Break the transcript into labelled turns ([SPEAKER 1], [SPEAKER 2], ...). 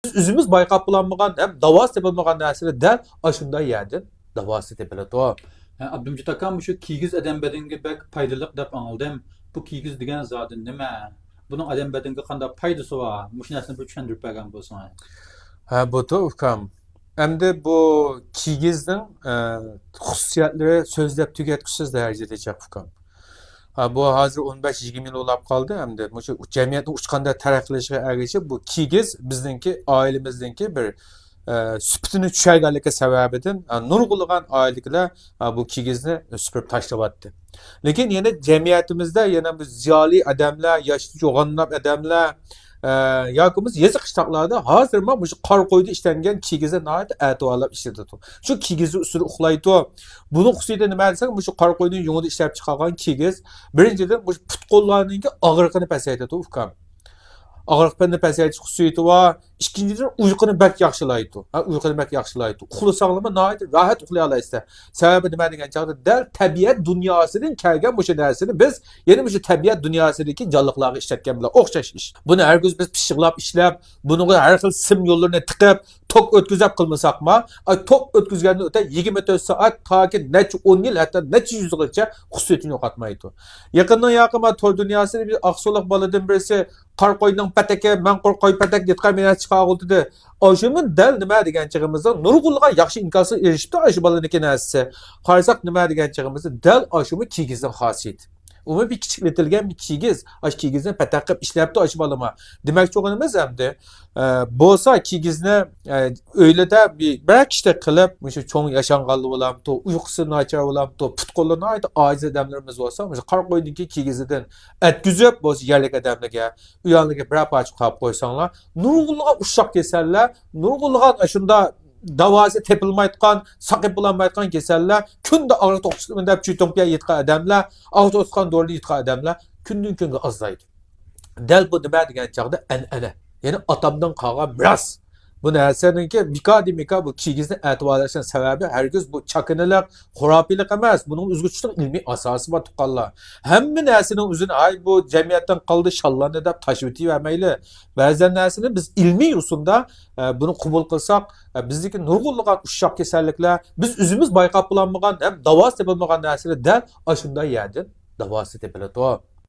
[SPEAKER 1] Biz özümüz bayqap bulanmagan hem davası tepilmagan narsani dal aşında yerden davası tepiladi.
[SPEAKER 2] Abdumjit akam şu kigiz adam bedenge bek paydalık dep anıldım. Bu kigiz degan zotı nima? Bunun adam bedenge qanday paydası var? Mush narsani bir tushuntirib bergan bo'lsang.
[SPEAKER 1] Ha bu da ukam. Endi bu kigizning xususiyatlari so'zlab tugatkusiz darajada chaq ukam. Ha bu hozir 15-20 yil ulab qoldi hamda shu jamiyatning uchqanda taraqqilishiga ergashib bu kigiz bizningki oilamizningki bir süpütünü tushayganligi sababidan nurg'ulg'an oilalar bu kigizni supurib tashlayapti. Lekin yana jamiyatimizda yana bu ziyoli odamlar, yoshli jo'g'anlab odamlar yoki biz yezi qishloqlarda hozir mana shu qor qo'yda ishlangan kigizni nihoyat e'tiborlab ishlatadi. Shu kigizni ustida uxlaydi. Buning xususiyati nima desak, shu qor qo'yning yungida ishlab chiqargan kigiz birinchidan bu put qo'llarning og'riqini pasaytiradi ukam. Ağırlıqlarını pasaytish xususiyati var. İkinciden uyquni bak yaxshilaydi. Uyquni bak yaxshilaydi. Uxlasaqlama nihoyat rahat uxlay olasizlar. Sababi nima degan chaqda dal tabiat dunyosidan kelgan o'sha narsani biz yana o'sha tabiat dunyosidagi jonliqlarga ishlatgan bilan o'xshash ish. Buni hargiz biz pishiqlab ishlab, buniga har xil sim yo'llarini tiqib, tok o'tkazib qilmasaqmi, tok o'tkazgandan o'ta 24 soat toki necha 10 yil hatto necha yuzgacha xususiyatini yo'qotmaydi. Yaqindan yaqin tor dunyosida bir aqso'liq boladan birisi qor qo'yning pataki, man qor qo'y patak detqa meni chiqardi. Oşumun dal nima degan chig'imizda nurg'ulg'an yaxshi imkonga erishibdi shu bolaniki narsasi. Qarasaq nima degan chig'imizda dal oshumi kigizning xosiyati. Umi bir kichiklatilgan bir kigiz, ash kigizni patak qilib ishlayapti shu bolama. Demakchi o'g'inimiz hamda bo'lsa kigizni o'ylada bir kishida qilib, shu cho'ng yashanganli bo'lamdi, uyqusi nachar bo'lamdi, put qo'llarini ayt ojiz odamlarimiz bo'lsa, shu qor qo'ydinki kigizidan atkizib bo'lsa yerlik odamlarga, uyonlarga bir parcha qo'yib qo'ysanglar, nurg'ulg'an ushshoq kasallar, nurg'ulg'an shunda davosi tepilmayotgan, saqib bo'lmayotgan kasallar, kunda og'riq to'qishni deb chütonga yetgan odamlar, og'riq to'qgan dorini yetgan odamlar kundan kunga ozlaydi. Dal bu nima degan chaqda an'ana. Ya'ni otamdan qolgan miros. Bu narsaniki mika bu kigizni e'tiborlashning sababi hargiz bu chaqinilik, xurofiylik emas. Buning o'zguchilik ilmiy asosi bor tuqqanlar. Hamma narsaning o'zini ay bu jamiyatdan qoldi shallanni deb tashvit etmayli. Ba'zan narsani biz ilmiy usulda buni qabul qilsak, bizdagi nurg'ulg'an ushshoq kasalliklar biz o'zimiz bayqab bo'lmagan ham davosi topilmagan narsani dal ashunday yerdan davosi topiladi.